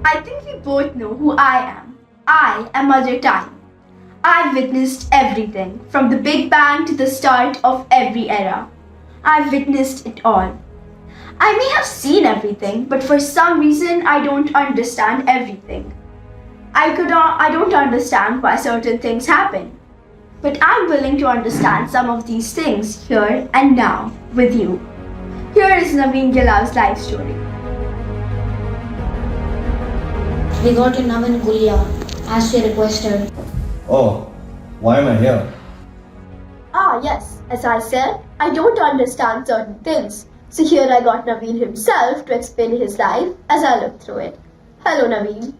I think we both know who I am. I am Mother Time. I've witnessed everything, from the Big Bang to the start of every era. I've witnessed it all. I may have seen everything, but for some reason I don't understand everything. I don't understand why certain things happen. But I'm willing to understand some of these things here and now with you. Here is Naveen Gilav's life story. We got your Navin Gulia, as she requested. Oh, why am I here? Ah, yes, as I said, I don't understand certain things. So here I got Naveen himself to explain his life as I look through it. Hello, Naveen.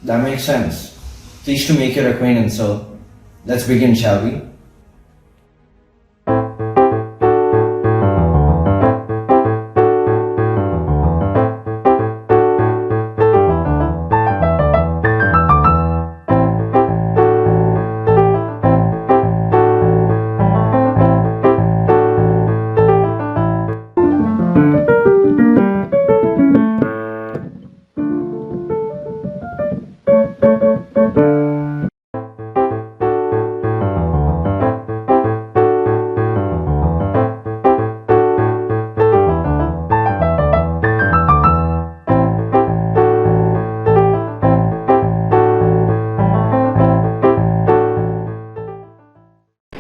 That makes sense. Pleased to make your acquaintance, sir. Let's begin, shall we?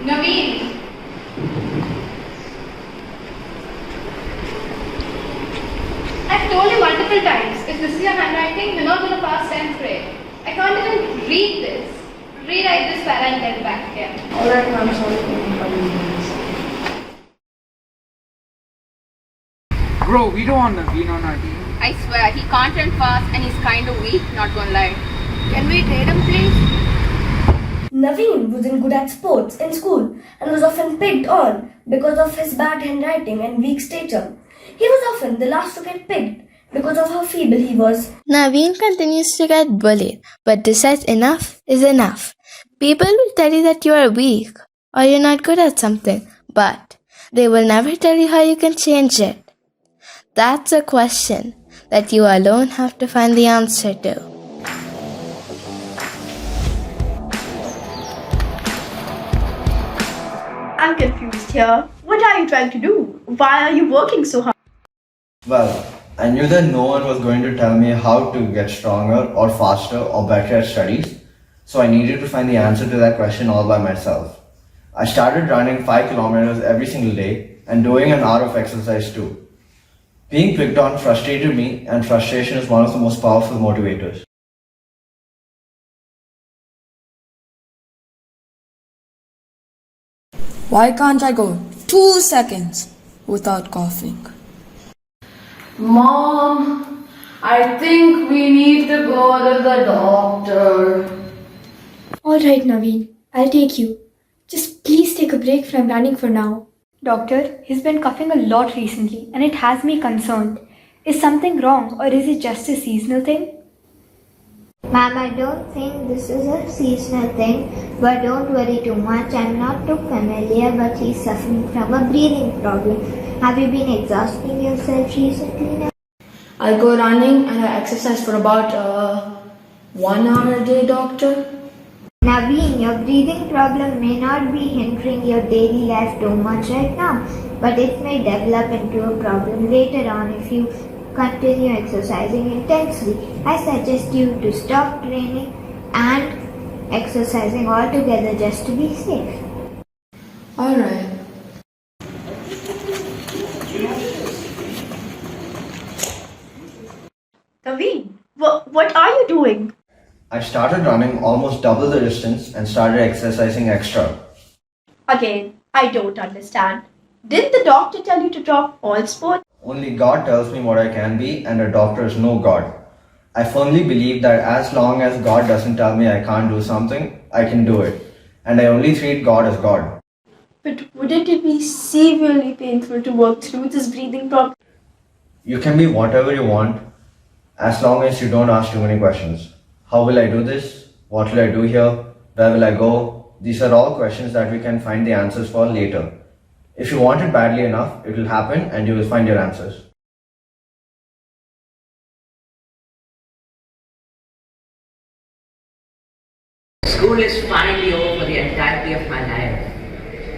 Naveen, I've told you multiple times, if this is your handwriting, you're not going to pass 10th grade. I can't even read this. Rewrite this para and get back here. Alright, ma'am, sorry for inconvenience. Bro, we don't want Naveen on our team. I swear, he can't run fast and he's kind of weak, not gonna lie. Can we trade him, please? Naveen wasn't good at sports in school and was often picked on because of his bad handwriting and weak stature. He was often the last to get picked because of how feeble he was. Naveen continues to get bullied, but decides enough is enough. People will tell you that you are weak or you're not good at something, but they will never tell you how you can change it. That's a question that you alone have to find the answer to. I'm confused here. What are you trying to do? Why are you working so hard? Well, I knew that no one was going to tell me how to get stronger or faster or better at studies, so I needed to find the answer to that question all by myself. I started running 5 kilometers every single day and doing an hour of exercise too. Being picked on frustrated me, and frustration is one of the most powerful motivators. Why can't I go 2 seconds without coughing? Mom, I think we need to go to the doctor. Alright, Naveen, I'll take you. Just please take a break from running for now. Doctor, he's been coughing a lot recently and it has me concerned. Is something wrong or is it just a seasonal thing? Ma'am, I don't think this is a seasonal thing, but don't worry too much. I'm not too familiar, but he's suffering from a breathing problem. Have you been exhausting yourself recently now? I go running and I exercise for about 1 hour a day, doctor. Naveen, your breathing problem may not be hindering your daily life too much right now, but it may develop into a problem later on if you continue exercising intensely. I suggest you to stop training and exercising altogether just to be safe. Alright. Naveen, what are you doing? I started running almost double the distance and started exercising extra. Again, I don't understand. Didn't the doctor tell you to drop all sports? Only God tells me what I can be, and a doctor is no God. I firmly believe that as long as God doesn't tell me I can't do something, I can do it. And I only treat God as God. But wouldn't it be severely painful to work through this breathing problem? You can be whatever you want, as long as you don't ask too many questions. How will I do this? What will I do here? Where will I go? These are all questions that we can find the answers for later. If you want it badly enough, it will happen and you will find your answers. School is finally over for the entirety of my life.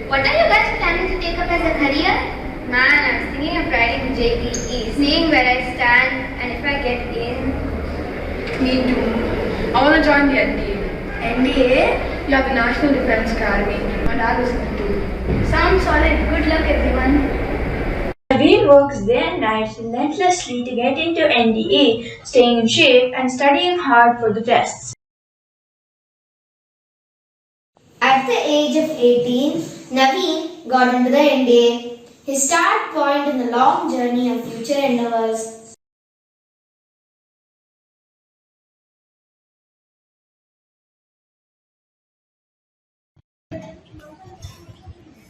What are you guys planning to take up as a career? Man, I was thinking of writing JEE, seeing where I stand and if I get in. Me too. I want to join the NDA. NDA? Yeah, the National Defense Academy. My dad was in it too. Sounds solid. Good luck, everyone. Naveen works day and night relentlessly to get into NDA, staying in shape and studying hard for the tests. At the age of 18, Naveen got into the NDA, his start point in the long journey of future endeavors.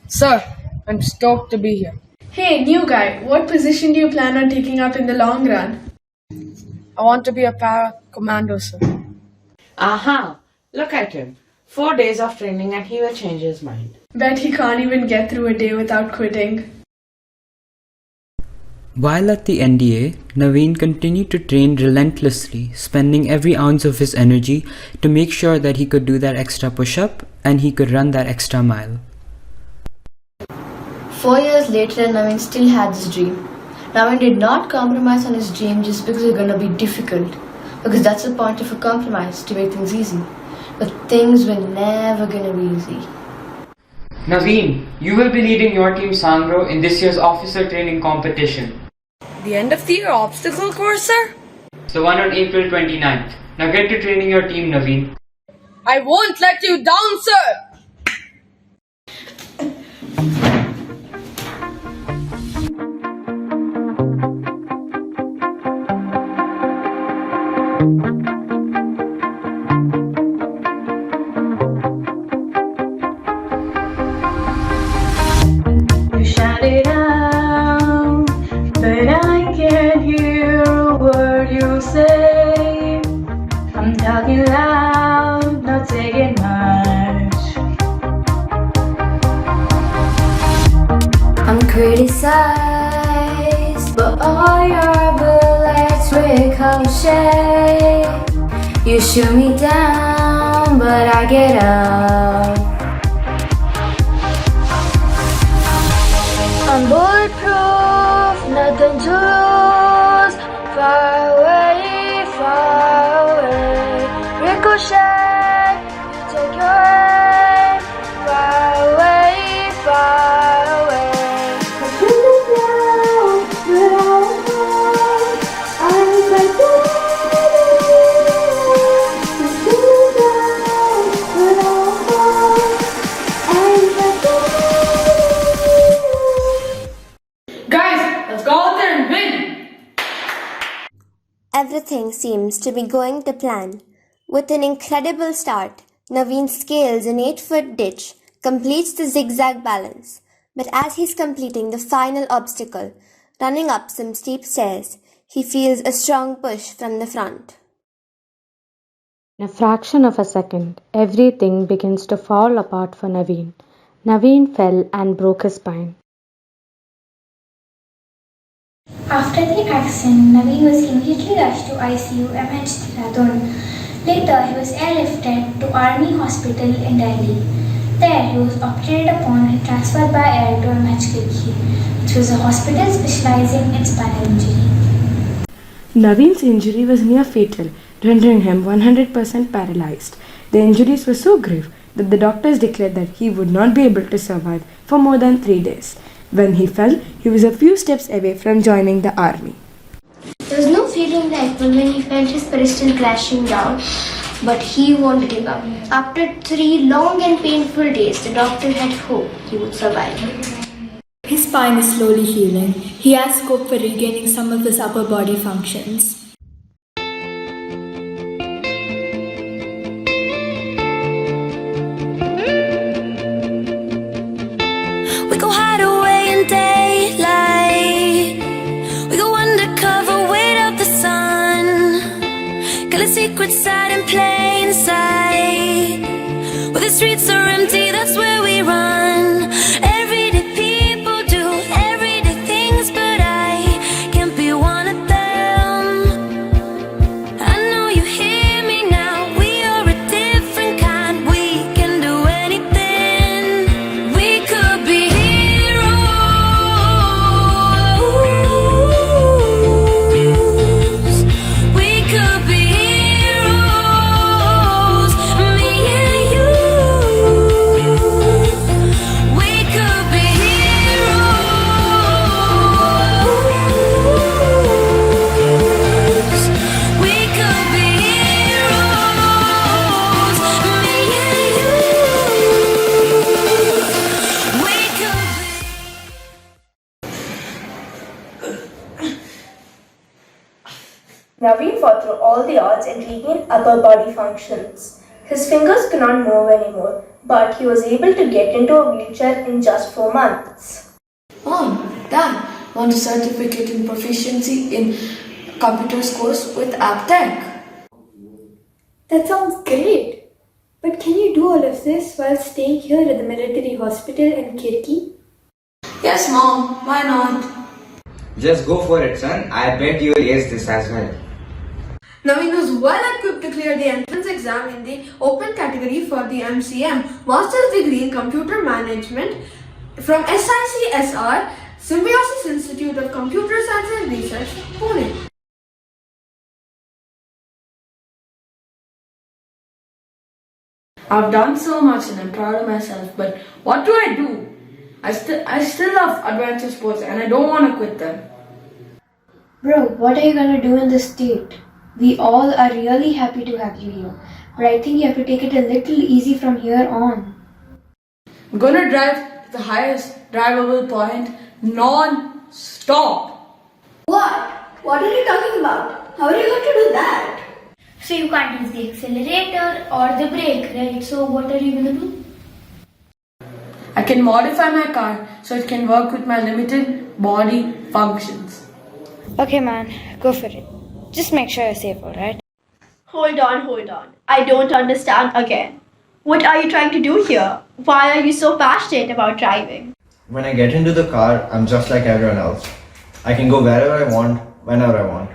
Sir, I'm stoked to be here. Hey, new guy, what position do you plan on taking up in the long run? I want to be a para commando, sir. Aha! Look at him. 4 days of training and he will change his mind. Bet he can't even get through a day without quitting. While at the NDA, Naveen continued to train relentlessly, spending every ounce of his energy to make sure that he could do that extra push-up and he could run that extra mile. 4 years later, Naveen still had this dream. Naveen did not compromise on his dream just because it's going to be difficult. Because that's the point of a compromise, to make things easy. But things were never going to be easy. Naveen, you will be leading your team Sangro in this year's officer training competition. The end of the year obstacle course, sir? It's the one on April 29th. Now get to training your team, Naveen. I won't let you down, sir! You shout it out, but I can't hear a word you say. I'm talking loud, not saying much. I'm criticized, but all your bullets ricochet. You shoot me down, but I get up. I'm bulletproof, nothing to lose. Far away, ricochet. You take your aim, far away, far away. Guys, let's go out there and win! Everything seems to be going to plan. With an incredible start, Naveen scales an 8-foot ditch, completes the zigzag balance. But as he's completing the final obstacle, running up some steep stairs, he feels a strong push from the front. In a fraction of a second, everything begins to fall apart for Naveen. Naveen fell and broke his spine. After the accident, Naveen was immediately rushed to ICU MH Dehradun. Later, he was airlifted to Army Hospital in Delhi. There, he was operated upon and transferred by air to MH Kirki, which was a hospital specializing in spinal injury. Naveen's injury was near fatal, rendering him 100% paralyzed. The injuries were so grave that the doctors declared that he would not be able to survive for more than 3 days. When he fell, he was a few steps away from joining the army. There was no feeling like when he felt his pedestal crashing down, but he won't give up. After 3 long and painful days, the doctor had hope he would survive. His spine is slowly healing. He has scope for regaining some of his upper body functions. We go hide away in daylight. We go undercover, wait out the sun. Got a secret side in plain sight. Where the streets are empty, that's where we run. Everyday people do everyday things, but I can't be one of them. I know you hear me now, we are a different kind. all the odds and regain upper body functions. His fingers could not move anymore, but he was able to get into a wheelchair in just 4 months. Dad, want a certificate in proficiency in computers course with AppTech. That sounds great. But can you do all of this while staying here at the military hospital in Kirki? Yes, Mom. Why not? Just go for it, son. I bet you'll ace this as well. Naveen was well equipped to clear the entrance exam in the open category for the MCM Master's Degree in Computer Management from SICSR, Symbiosis Institute of Computer Science and Research, Pune. I've done so much and I'm proud of myself, but what do I do? I still love adventure sports and I don't want to quit them. Bro, what are you gonna do in this state? We all are really happy to have you here, but I think you have to take it a little easy from here on. I'm gonna drive to the highest drivable point non-stop. What? What are you talking about? How are you going to do that? So you can't use the accelerator or the brake, right? So what are you gonna do? I can modify my car so it can work with my limited body functions. Okay, man, go for it. Just make sure you're safe, alright? Hold on. I don't understand again. What are you trying to do here? Why are you so passionate about driving? When I get into the car, I'm just like everyone else. I can go wherever I want, whenever I want.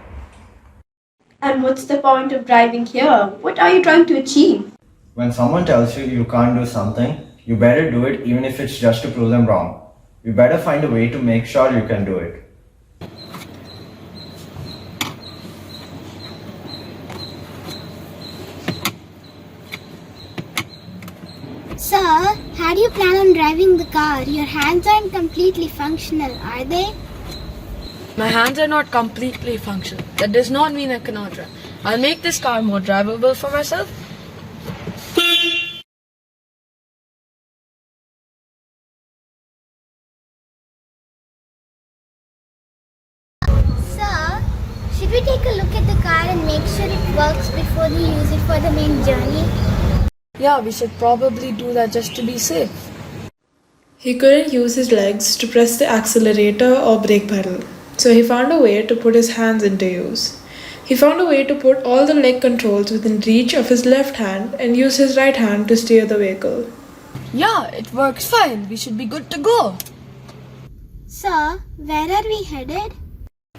And what's the point of driving here? What are you trying to achieve? When someone tells you you can't do something, you better do it even if it's just to prove them wrong. You better find a way to make sure you can do it. Sir, how do you plan on driving the car? Your hands aren't completely functional, are they? My hands are not completely functional. That does not mean I cannot drive. I'll make this car more drivable for myself. Sir, should we take a look at the car and make sure it works before we use it for the main journey? Yeah, we should probably do that just to be safe. He couldn't use his legs to press the accelerator or brake pedal, so he found a way to put his hands into use. He found a way to put all the leg controls within reach of his left hand and use his right hand to steer the vehicle. Yeah, it works fine. We should be good to go. Sir, where are we headed?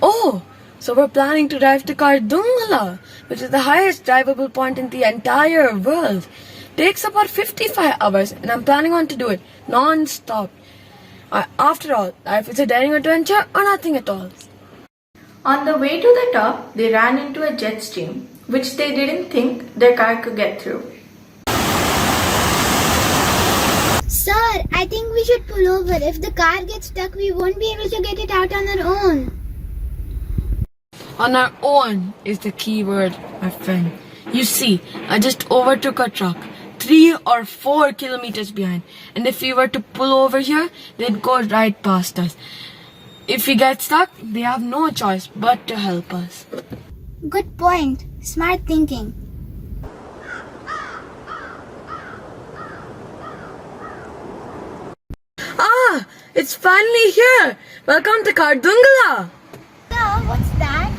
Oh, so we're planning to drive to Kardungala, which is the highest drivable point in the entire world. Takes about 55 hours and I'm planning on to do it non-stop. After all, life is a daring adventure or nothing at all. On the way to the top, they ran into a jet stream, which they didn't think their car could get through. Sir, I think we should pull over. If the car gets stuck, we won't be able to get it out on our own. On our own is the key word, my friend. You see, I just overtook a truck 3 or 4 kilometers behind, and if we were to pull over here, they'd go right past us. If we get stuck, they have no choice but to help us. Good point. Smart thinking. Ah, it's finally here. Welcome to Kardungala. Sir, what's that?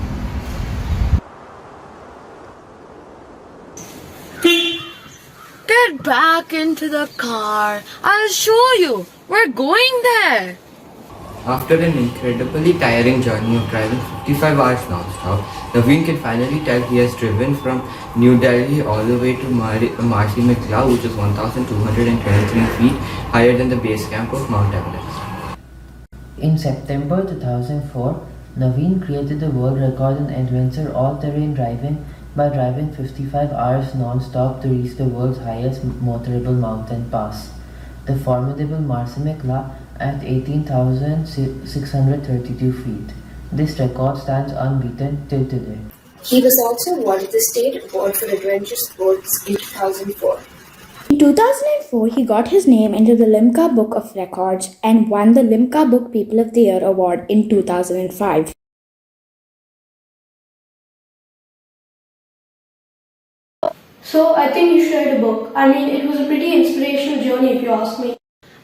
Get back into the car. I'll show you. We're going there. After an incredibly tiring journey of driving 55 hours non-stop, Naveen can finally tell he has driven from New Delhi all the way to Marsi Mikla, which is 1,223 feet higher than the base camp of Mount Everest. In September 2004, Naveen created the world record in adventure all-terrain driving by driving 55 hours non-stop to reach the world's highest motorable mountain pass, the formidable Marsi Mikla at 18,632 feet. This record stands unbeaten till today. He was also awarded the State Award for Adventure Sports in 2004. In 2004, he got his name into the Limca Book of Records and won the Limca Book People of the Year award in 2005. So I think you should write a book. I mean, it was a pretty inspirational journey if you ask me.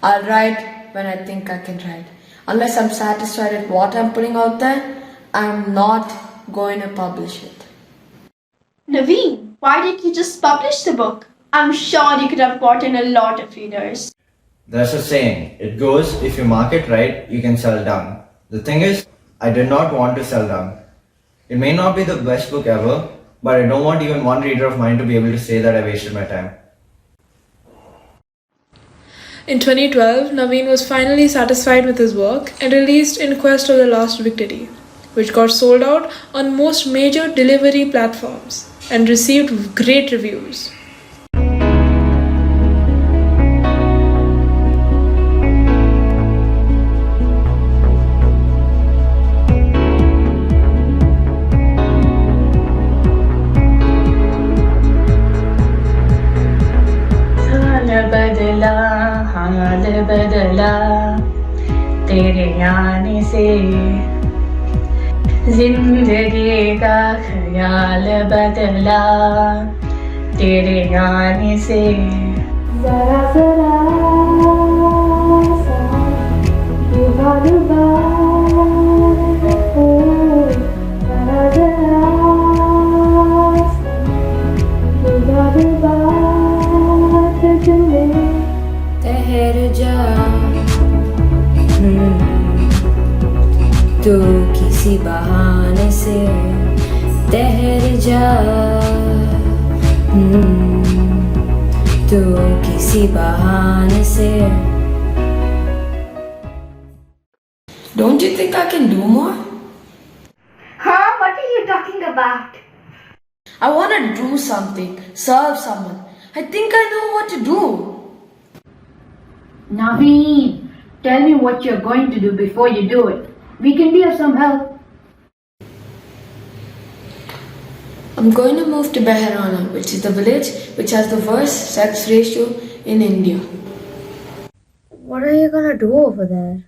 I'll write when I think I can write. Unless I'm satisfied with what I'm putting out there, I'm not going to publish it. Naveen, why didn't you just publish the book? I'm sure you could have gotten a lot of readers. There's a saying, it goes, if you market right, you can sell dung. The thing is, I did not want to sell dung. It may not be the best book ever, but I don't want even one reader of mine to be able to say that I wasted my time. In 2012, Naveen was finally satisfied with his work and released In Quest of the Lost Victory, which got sold out on most major delivery platforms and received great reviews. बदला हाल बदला तेरे आने से जिंदगी का ख्याल बदला तेरे आने से जरा जरा सा डूबा डूबा जरा जरा सा डूबा डूबा ठहर जा तू किसी बहाने से ठहर जा तू किसी बहाने से Don't you think I can do more? Huh? What are you talking about? I want to do something, serve someone. I think I know what to do. Naveen, tell me what you're going to do before you do it. We can be of some help. I'm going to move to Beharana, which is the village which has the worst sex ratio in India. What are you gonna do over there?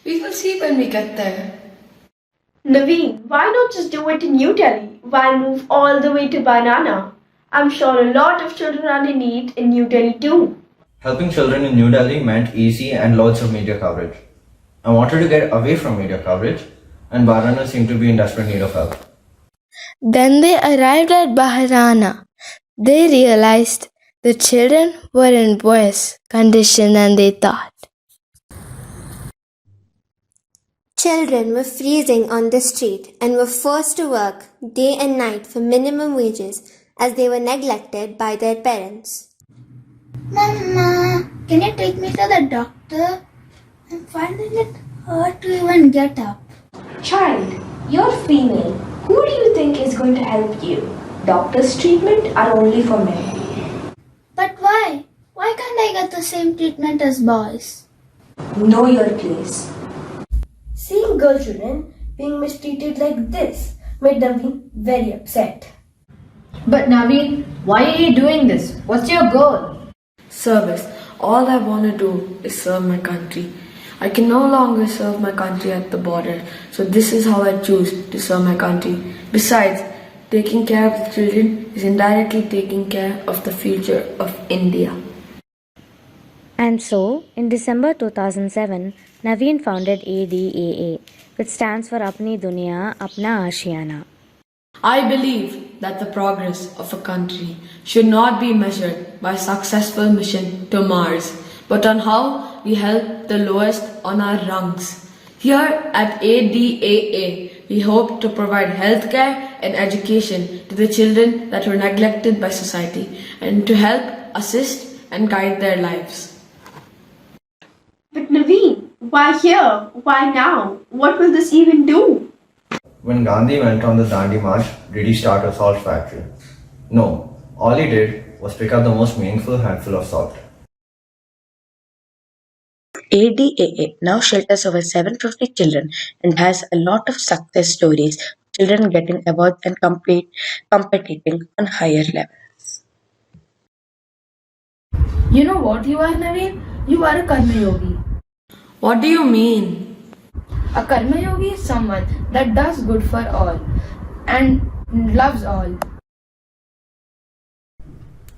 We will see when we get there. Naveen, why not just do it in New Delhi? Why move all the way to Banana? I'm sure a lot of children are in need in New Delhi too. Helping children in New Delhi meant easy and loads of media coverage. I wanted to get away from media coverage, and Barana seemed to be in desperate need of help. Then they arrived at Baharana. They realized the children were in worse condition than they thought. Children were freezing on the street and were forced to work day and night for minimum wages as they were neglected by their parents. Mama, can you take me to the doctor? I'm finding it hard to even get up. Child, you're female. Who do you think is going to help you? Doctor's treatment are only for men. But why? Why can't I get the same treatment as boys? Know your place. Seeing girl children being mistreated like this made Naveen very upset. But Naveen, why are you doing this? What's your goal? Service. All I want to do is serve my country. I can no longer serve my country at the border, so this is how I choose to serve my country. Besides, taking care of the children is indirectly taking care of the future of India. And so, in December 2007, Naveen founded ADAA, which stands for Apni Duniya, Apna Ashiana. I believe that the progress of a country should not be measured by successful mission to Mars, but on how we help the lowest on our rungs. Here at ADAA, we hope to provide healthcare and education to the children that were neglected by society and to help assist and guide their lives. But Naveen, why here? Why now? What will this even do? When Gandhi went on the Dandi March, did he start a salt factory? No, all he did was pick up the most meaningful handful of salt. ADAA now shelters over 750 children and has a lot of success stories, children getting awards and competing on higher levels. You know what you are, Naveen? You are a Karma Yogi. What do you mean? A Karma Yogi is someone that does good for all and loves all.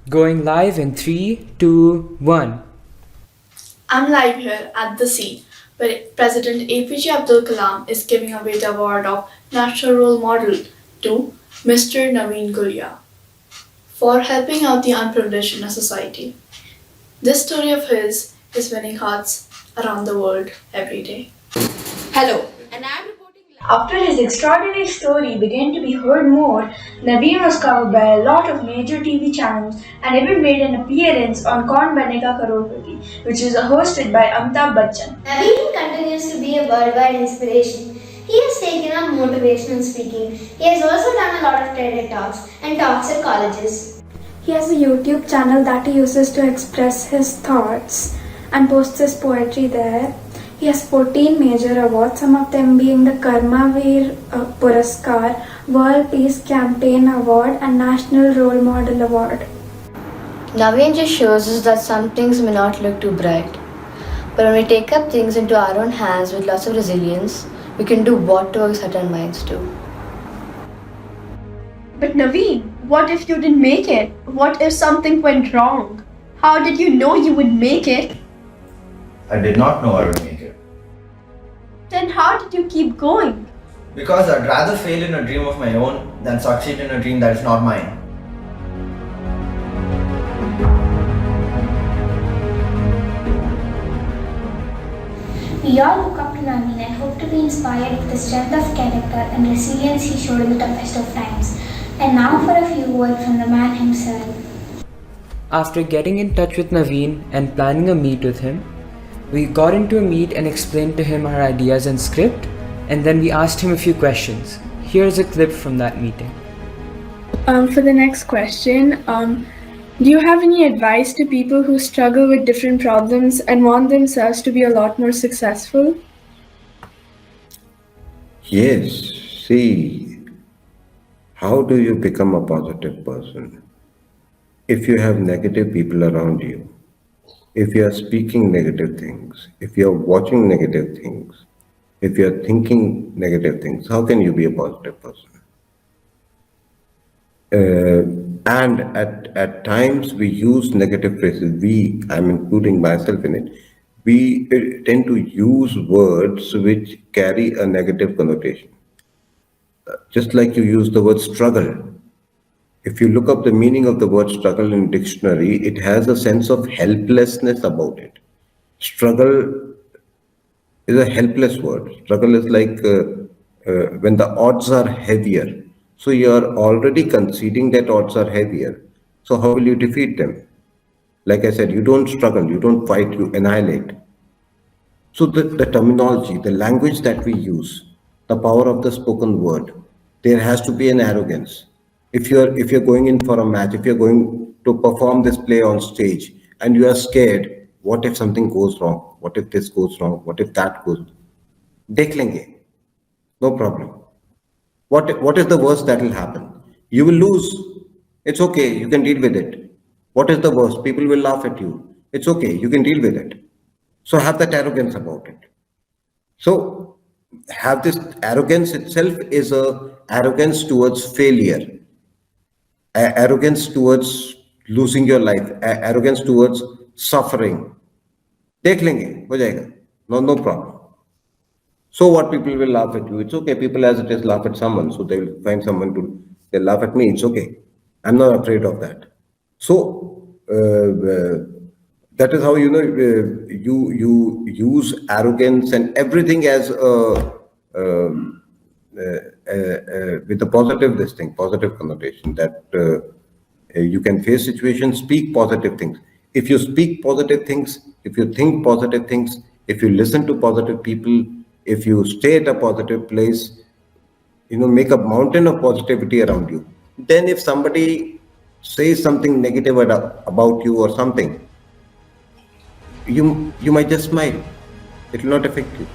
Going live in 3, 2, 1. I'm live here at the sea, where President APJ Abdul Kalam is giving away the award of National Role Model to Mr. Naveen Gulia for helping out the unprivileged in our society. This story of his is winning hearts around the world every day. Hello, and I'm reporting live. After his extraordinary story began to be heard more, Naveen was covered by a lot of major TV channels and even made an appearance on Kaun Banega Crorepati, which was hosted by Amitabh Bachchan. Naveen continues to be a worldwide inspiration. He has taken up motivational speaking. He has also done a lot of TED Talks and talks at colleges. He has a YouTube channel that he uses to express his thoughts and posts his poetry there. He has 14 major awards, some of them being the Karmavir Puraskar, World Peace Campaign Award, and National Role Model Award. Naveen just shows us that some things may not look too bright. But when we take up things into our own hands with lots of resilience, we can do whatever we set our minds to. But Naveen, what if you didn't make it? What if something went wrong? How did you know you would make it? I did not know I would make it. Then how did you keep going? Because I'd rather fail in a dream of my own than succeed in a dream that is not mine. We all look up to Naveen and hope to be inspired with the strength of character and resilience he showed in the toughest of times. And now for a few words from the man himself. After getting in touch with Naveen and planning a meet with him, we got into a meet and explained to him our ideas and script, and then we asked him a few questions. Here's a clip from that meeting. For the next question, do you have any advice to people who struggle with different problems and want themselves to be a lot more successful? Yes, see, how do you become a positive person? If you have negative people around you, if you are speaking negative things, if you are watching negative things, if you are thinking negative things, how can you be a positive person? And at times we use negative phrases. I'm including myself in it. We tend to use words which carry a negative connotation. Just like you use the word struggle. If you look up the meaning of the word struggle in dictionary, it has a sense of helplessness about it. Struggle is a helpless word. Struggle is like when the odds are heavier. So you are already conceding that odds are heavier. So how will you defeat them? Like I said, you don't struggle, you don't fight, you annihilate. So the terminology, the language that we use, the power of the spoken word, there has to be an arrogance. If you're going in for a match, if you're going to perform this play on stage and you are scared, what if something goes wrong? What if this goes wrong? What if that goes? Dekh lenge. No problem. What is the worst that will happen? You will lose. It's okay. You can deal with it. What is the worst? People will laugh at you. It's okay. You can deal with it. So have that arrogance about it. So have this arrogance itself is a arrogance towards failure, arrogance towards losing your life, arrogance towards suffering. देख लेंगे हो जाएगा. No problem. So what, people will laugh at you. It's okay. People as it is laugh at someone. So they will find someone to, they laugh at me. It's okay. I'm not afraid of that. So that is how, you use arrogance and everything as with a positive positive connotation, that you can face situations, speak positive things. If you speak positive things, if you think positive things, if you listen to positive people, if you stay at a positive place, make a mountain of positivity around you. Then if somebody says something negative about you or something, you might just smile. It will not affect you.